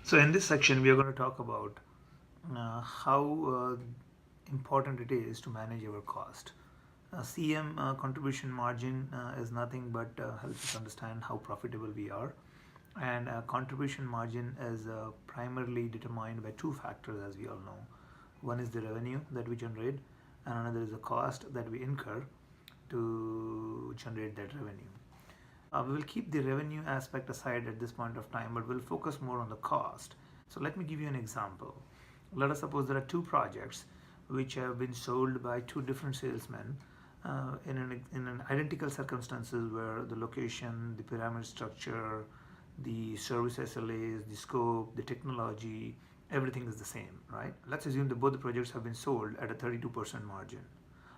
So in this section, we are going to talk about how important it is to manage our cost. CM contribution margin is nothing but helps us understand how profitable we are. And contribution margin is primarily determined by two factors, as we all know. One is the revenue that we generate, and another is the cost that we incur to generate that revenue. We will keep the revenue aspect aside at this point of time, but we'll focus more on the cost. So let me give you an example. Let us suppose there are two projects which have been sold by two different salesmen in an identical circumstances where the location, the pyramid structure, the service SLAs, the scope, the technology, everything is the same, right? Let's assume that both the projects have been sold at a 32% margin.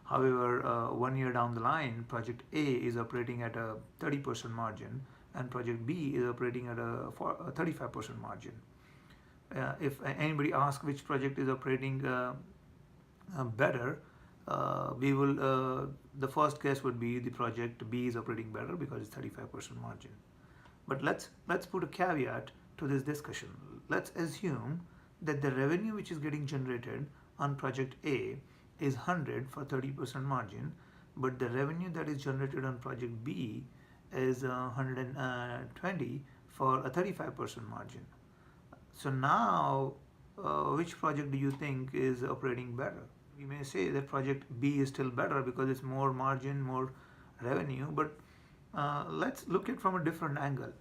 However, 1 year down the line, project A is operating at a 30% margin and project B is operating at a 35% margin. If anybody asks which project is operating better, the first guess would be the project B is operating better because it's 35% margin. But let's put a caveat to this discussion. Let's assume that the revenue which is getting generated on project A is 100 for 30% margin, but the revenue that is generated on project B is 120 for a 35% margin. So now, which project do you think is operating better? We may say that project B is still better because it's more margin, more revenue, but let's look at it from a different angle.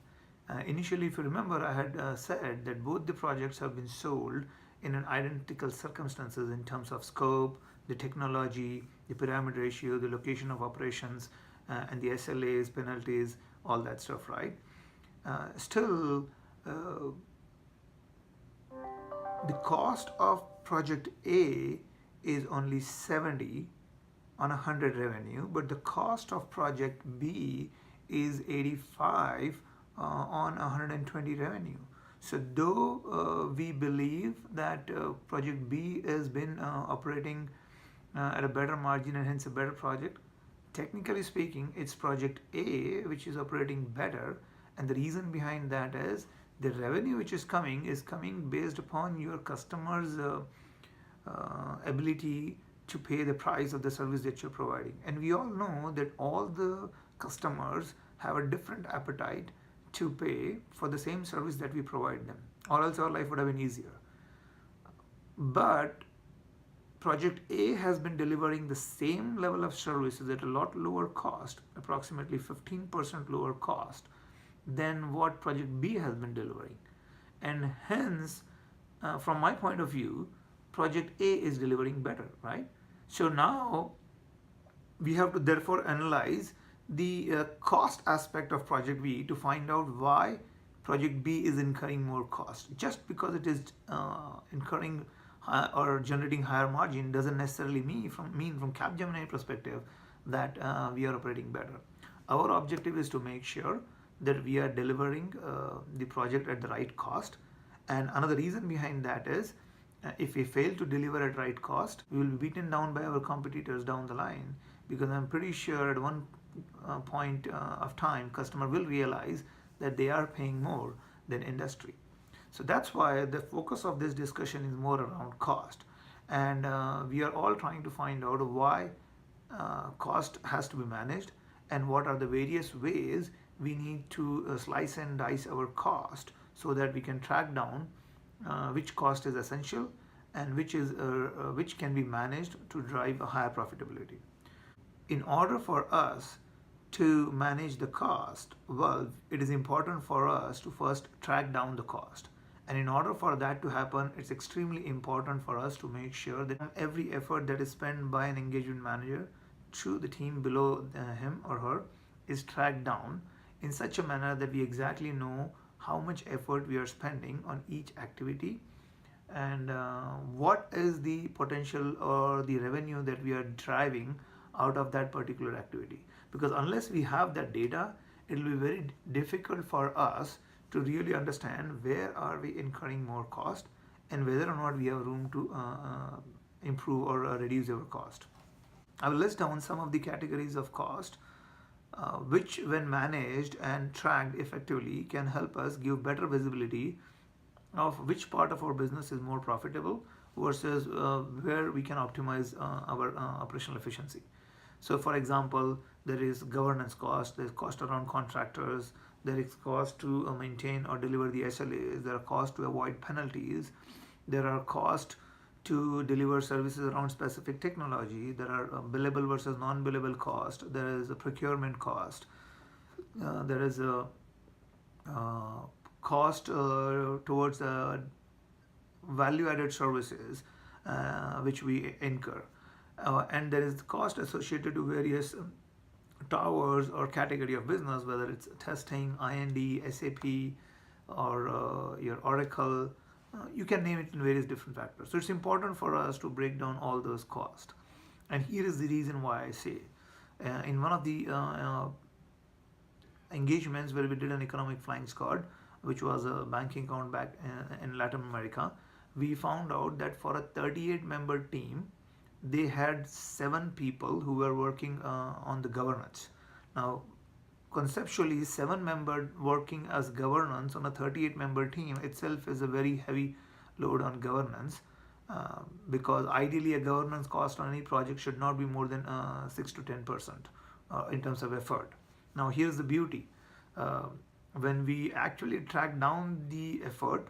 Initially, if you remember, I had said that both the projects have been sold in an identical circumstances in terms of scope, the technology, the pyramid ratio, the location of operations, and the SLAs, penalties, all that stuff, right? Still, the cost of project A is only 70 on 100 revenue, but the cost of project B is 85 on 120 revenue. So though we believe that project B has been operating at a better margin and hence a better project, technically speaking, it's project A which is operating better, and the reason behind that is the revenue which is coming based upon your customers' ability to pay the price of the service that you're providing. And we all know that all the customers have a different appetite to pay for the same service that we provide them, or else our life would have been easier. But project A has been delivering the same level of services at a lot lower cost, approximately 15% lower cost than what project B has been delivering. And hence, from my point of view, project A is delivering better, right? So now we have to therefore analyze the cost aspect of project B to find out why project B is incurring more cost. Just because it is incurring or generating higher margin doesn't necessarily mean from Capgemini perspective that we are operating better. Our objective is to make sure that we are delivering the project at the right cost. And another reason behind that is if we fail to deliver at right cost, we will be beaten down by our competitors down the line, because I'm pretty sure at one point of time customer will realize that they are paying more than industry. So that's why the focus of this discussion is more around cost, and we are all trying to find out why cost has to be managed and what are the various ways we need to slice and dice our cost so that we can track down which cost is essential and which can be managed to drive a higher profitability. In order for us to manage the cost, well, it is important for us to first track down the cost. And in order for that to happen, it's extremely important for us to make sure that every effort that is spent by an engagement manager to the team below him or her is tracked down in such a manner that we exactly know how much effort we are spending on each activity and what is the potential or the revenue that we are driving out of that particular activity. Because unless we have that data, it will be very difficult for us to really understand where are we incurring more cost and whether or not we have room to improve or reduce our cost. I will list down some of the categories of cost which when managed and tracked effectively can help us give better visibility of which part of our business is more profitable versus where we can optimize our operational efficiency. So, for example, there is governance cost, there is cost around contractors, there is cost to maintain or deliver the SLAs, there are costs to avoid penalties, there are costs to deliver services around specific technology, there are billable versus non-billable cost, there is a procurement cost, there is a cost towards value-added services which we incur, and there is the cost associated to various towers or category of business, whether it's testing, IND, SAP, or your Oracle. You can name it in various different factors. So it's important for us to break down all those costs. And here is the reason why I say, in one of the engagements where we did an economic flying squad, which was a banking account back in Latin America, we found out that for a 38-member team, they had 7 people who were working on the governance. Now, conceptually, 7-member working as governance on a 38-member team itself is a very heavy load on governance, because ideally a governance cost on any project should not be more than 6 to 10% in terms of effort. Now, here's the beauty. When we actually tracked down the effort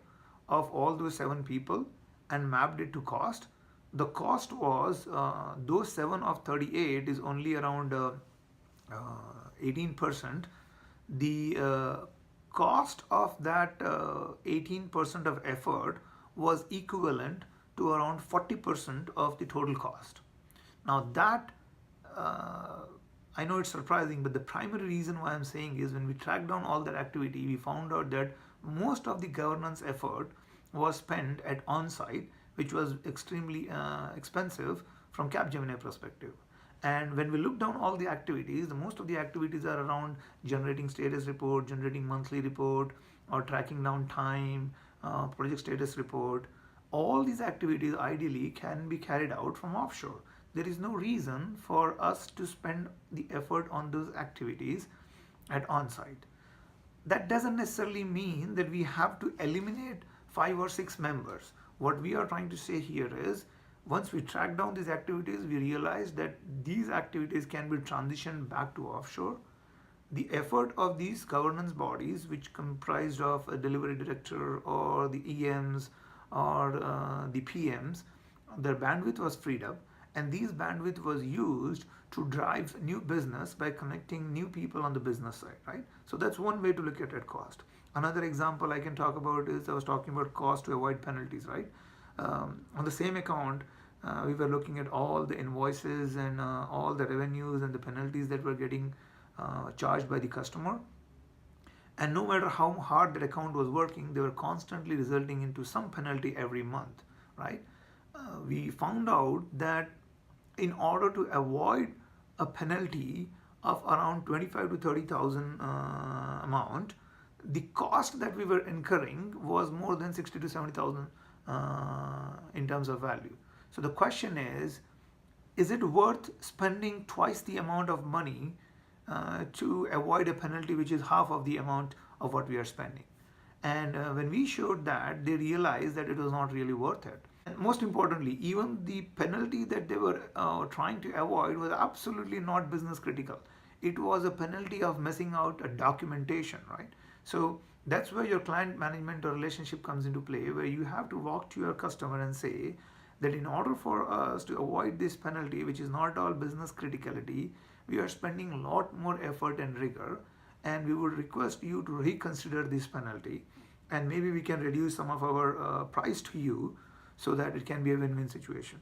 of all those 7 people and mapped it to cost, the cost was, those 7 of 38 is only around 18%. The cost of that 18% of effort was equivalent to around 40% of the total cost. Now that, I know it's surprising, but the primary reason why I'm saying is when we tracked down all that activity, we found out that most of the governance effort was spent at on-site, which was extremely expensive from Capgemini perspective. And when we look down all the activities, most of the activities are around generating status report, generating monthly report, or tracking down time, project status report. All these activities ideally can be carried out from offshore. There is no reason for us to spend the effort on those activities at on-site. That doesn't necessarily mean that we have to eliminate 5 or 6 members. What we are trying to say here is, once we track down these activities, we realize that these activities can be transitioned back to offshore. The effort of these governance bodies, which comprised of a delivery director or the EMs or the PMs, their bandwidth was freed up, and these bandwidth was used to drive new business by connecting new people on the business side, right? So that's one way to look at cost. Another example I can talk about is, I was talking about cost to avoid penalties, right? On the same account, we were looking at all the invoices and all the revenues and the penalties that were getting charged by the customer. And no matter how hard that account was working, they were constantly resulting into some penalty every month, right? We found out that in order to avoid a penalty of around 25 to 30,000 amount, the cost that we were incurring was more than 60 to 70,000 in terms of value. So the question is it worth spending twice the amount of money to avoid a penalty which is half of the amount of what we are spending? And when we showed that, they realized that it was not really worth it. And most importantly, even the penalty that they were trying to avoid was absolutely not business critical. It was a penalty of missing out a documentation, right? So that's where your client management or relationship comes into play, where you have to walk to your customer and say that in order for us to avoid this penalty, which is not all business criticality, we are spending a lot more effort and rigor, and we would request you to reconsider this penalty, and maybe we can reduce some of our price to you so that it can be a win-win situation.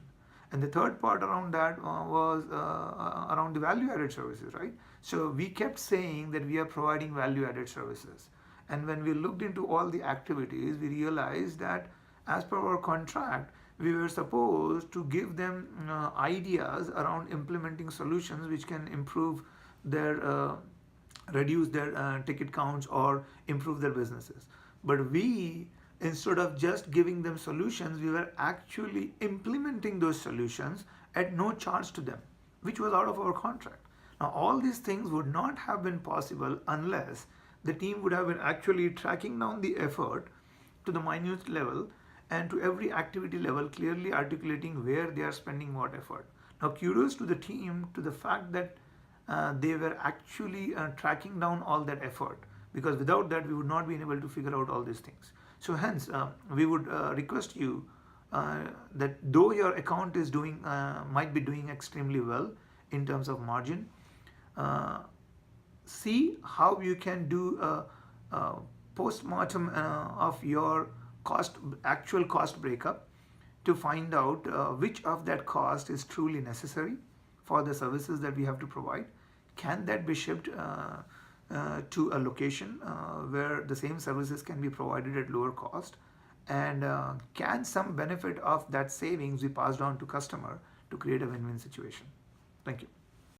And the third part around that was around the value-added services, right? So we kept saying that we are providing value-added services. And when we looked into all the activities, we realized that as per our contract, we were supposed to give them ideas around implementing solutions which can improve their, reduce their ticket counts or improve their businesses. But we, instead of just giving them solutions, we were actually implementing those solutions at no charge to them, which was out of our contract. Now, all these things would not have been possible unless the team would have been actually tracking down the effort to the minute level and to every activity level, clearly articulating where they are spending what effort. Now, kudos to the team to the fact that they were actually tracking down all that effort, because without that we would not be able to figure out all these things. So hence we would request you that though your account is doing might be doing extremely well in terms of margin, uh, see how you can do a post-mortem of your cost actual cost breakup to find out which of that cost is truly necessary for the services that we have to provide. Can that be shipped to a location where the same services can be provided at lower cost, and can some benefit of that savings be passed on to customer to create a win-win situation? Thank you.